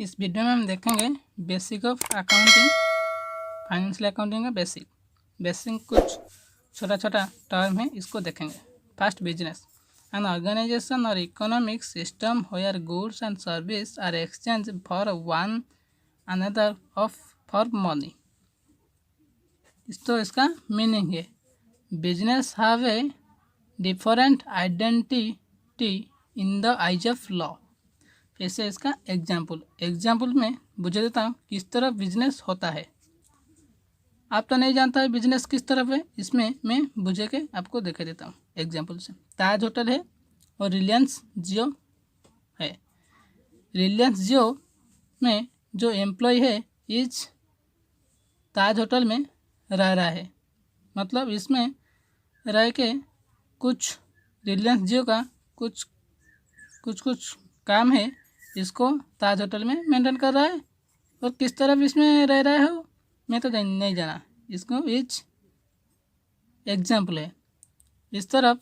इस वीडियो में हम देखेंगे basic of accounting, financial accounting का बेसिक कुछ छोटा छोटा टर्म है, इसको देखेंगे। फर्स्ट, बिजनेस, एन ऑर्गेनाइजेशन और economic system where goods and service are exchange for one another of for money. तो इसका मीनिंग है business have a different identity in the eyes of law. ऐसे इसका एग्जाम्पल में बुझा देता हूँ किस तरह बिजनेस होता है। आप तो नहीं जानता है बिजनेस किस तरफ है, इसमें मैं बुझे के आपको दिखा देता हूँ एग्जाम्पल से। ताज होटल है और रिलायंस जियो है। रिलायंस जियो में जो एम्प्लॉय है इज ताज होटल में रह रहा है, मतलब इसमें रह के कुछ रिलायंस जियो का कुछ काम है, इसको ताज होटल में मेंटेन कर रहा है। और किस तरफ इसमें रह रहा है मैं तो नहीं जाना, इसको इच एग्जाम्पल है। इस तरफ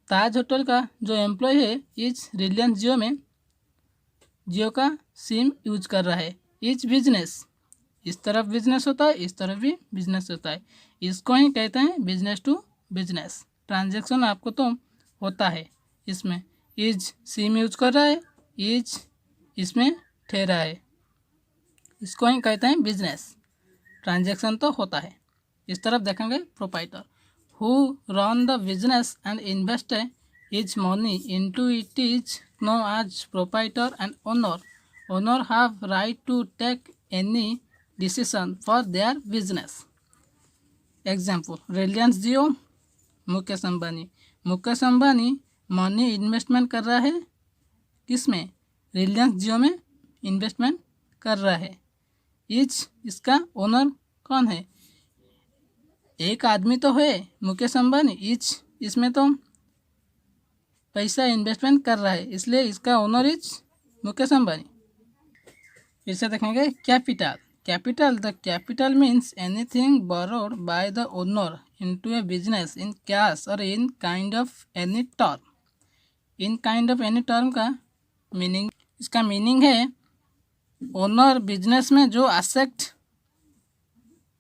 ताज होटल का जो एम्प्लॉय है इच रिलायंस जियो में जियो का सिम यूज कर रहा है। इच बिजनेस, इस तरफ बिजनेस होता है, इस तरफ भी बिजनेस होता है, इसको ही कहते हैं बिजनेस टू बिजनेस ट्रांजैक्शन। आपको तो होता है इसमें इज सिम यूज कर रहा है, इज इसमें ठहरा है, इसको ही कहते हैं बिजनेस ट्रांजैक्शन तो होता है। इस तरफ देखेंगे proprietor who run the business and invest is money into it is known as proprietor and owner have right to take any decision for their business. Example, Reliance Jio, Mukesh Ambani money investment कर रहा है, किसमें? रिलायंस जियो में इन्वेस्टमेंट कर रहा है। इज इसका owner कौन है? एक आदमी तो है मुकेश अंबानी, इज इसमें तो पैसा इन्वेस्टमेंट कर रहा है, इसलिए इसका ओनर इज मुकेश अंबानी। फिर से देखेंगे capital the capital means anything borrowed by the owner into a business in cash और in kind of any term. In kind of any term का मीनिंग, इसका मीनिंग है ओनर बिजनेस में जो एसेट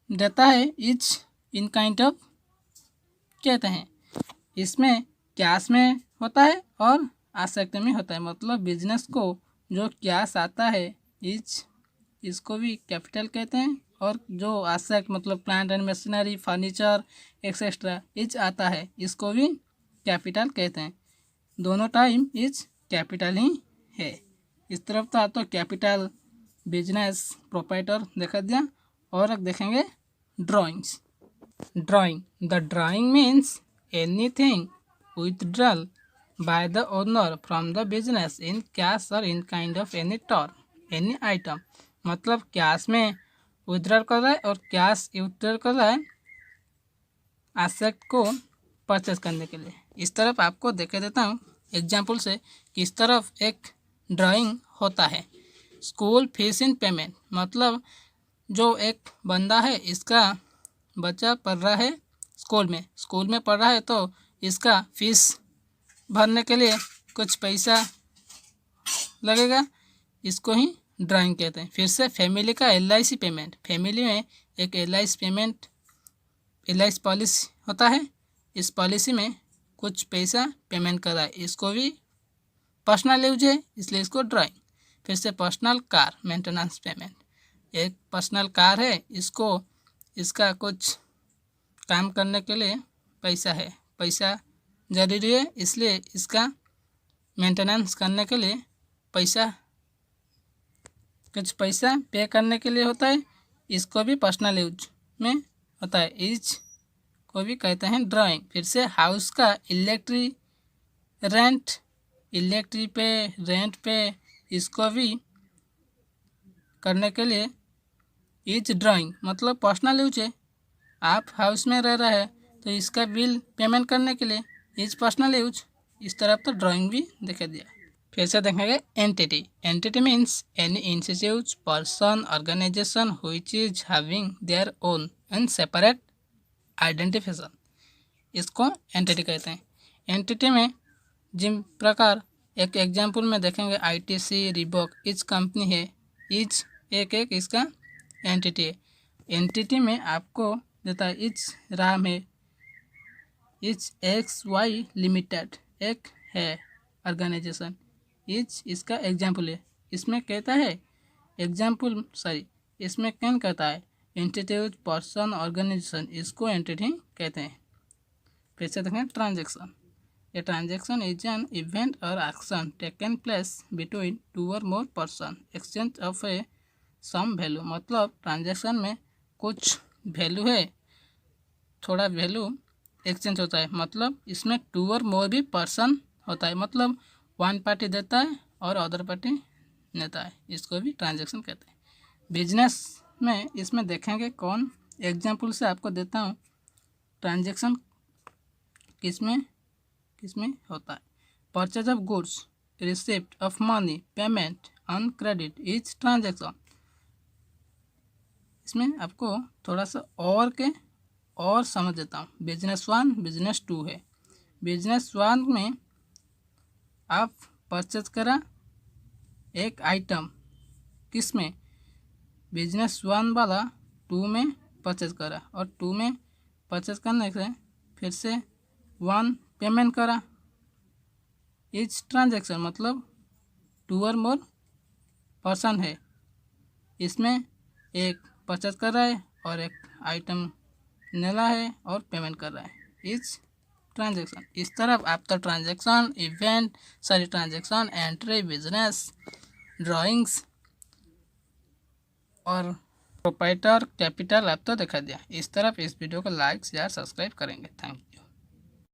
देता है इज इन काइंड ऑफ कहते हैं। इसमें कैश में होता है और एसेट में होता है, मतलब बिजनेस को जो कैश आता है इज इसको भी कैपिटल कहते हैं, और जो एसेट मतलब plant and machinery, furniture etcetera is आता है, इसको भी कैपिटल कहते हैं। दोनों टाइम इज कैपिटल ही है। इस तरफ था तो कैपिटल, बिजनेस, प्रोप्राइटर देखा दिया। और अब देखेंगे drawings. The drawing means anything withdrawal by the owner from the business in cash और in kind of any term any item, मतलब कैश में विथड्रॉल कर रहा है और कैश विथड्रॉल कर रहा है एसेट को परचेस करने के लिए। इस तरफ आपको देखे देता हूँ एग्जाम्पल से किस तरफ एक ड्राइंग होता है। स्कूल फीस इन पेमेंट, मतलब जो एक बंदा है, इसका बच्चा पढ़ रहा है स्कूल में पढ़ रहा है, तो इसका फीस भरने के लिए कुछ पैसा लगेगा, इसको ही ड्राइंग कहते हैं। फिर से फैमिली का LIC पेमेंट, फैमिली में एक LIC पॉलिसी होता है, इस पॉलिसी में कुछ पैसा पेमेंट कर रहा है, इसको भी पर्सनल यूज है, इसलिए इसको ड्राइंग। फिर से पर्सनल कार मेंटेनेंस पेमेंट, एक पर्सनल कार है, इसका कुछ काम करने के लिए पैसा ज़रूरी है, इसलिए इसका मेंटेनेंस करने के लिए कुछ पैसा पे करने के लिए होता है, इसको भी पर्सनल यूज में होता है, इज को भी कहते हैं ड्राइंग। फिर से हाउस का रेंट पे इसको भी करने के लिए इज ड्राइंग, मतलब पर्सनल यूज है। आप हाउस में रह रहा है तो इसका बिल पेमेंट करने के लिए इज पर्सनल यूज। इस तरफ तो ड्राइंग भी दिखा दिया। फिर से देखेंगे entity means any institute, person, organisation which is having their own and separate identification, इसको एंटिटी कहते हैं। एंटिटी में जिन प्रकार एक एग्जाम्पल में देखेंगे ITC, रिबॉक, इच कंपनी है ईच एक एक इसका एंटिटी है। एंटिटी में आपको देता है ईच राम है, ईच एक्स वाई लिमिटेड एक है ऑर्गेनाइजेशन। ईच इसका एग्जाम्पल है, इसमें कहता है एग्जाम्पल इसमें क्या कहता है एंटिटी पर्सन ऑर्गेनाइजेशन, इसको एंटिटी कहते हैं। फिर से देखें transaction. A transaction is an event और action taken place between two और more person exchange of a sum value. मतलब ट्रांजेक्शन में कुछ वैल्यू है, थोड़ा वैल्यू एक्सचेंज होता है। मतलब इसमें टू और मोर भी पर्सन होता है, मतलब वन पार्टी देता है और अदर पार्टी लेता है, इसको भी ट्रांजेक्शन कहते हैं। बिजनेस में इसमें देखेंगे कौन एग्जाम्पल से आपको देता हूँ ट्रांजेक्शन किसमें होता है। Purchase of goods, receipt of money, payment on credit is transaction. इसमें आपको थोड़ा सा और समझ देता हूँ। बिजनेस 1 बिजनेस 2 है। बिजनेस 1 में आप परचेज करा एक आइटम, किस में बिजनेस 1 वाला 2 में परचेज करा, और 2 में परचेज करने से फिर से 1 पेमेंट करा। इच ट्रांजेक्शन मतलब 2 और मोर पर्सन है, इसमें एक परचेज कर रहा है और एक आइटम लेना है और पेमेंट कर रहा है। Etch transaction. इस तरफ आप तो transaction, event, transaction, entry, business, drawings और प्रोप्राइटर कैपिटल आप तो दिखा दिया। इस तरफ इस वीडियो को लाइक शेयर सब्सक्राइब करेंगे। Thank you.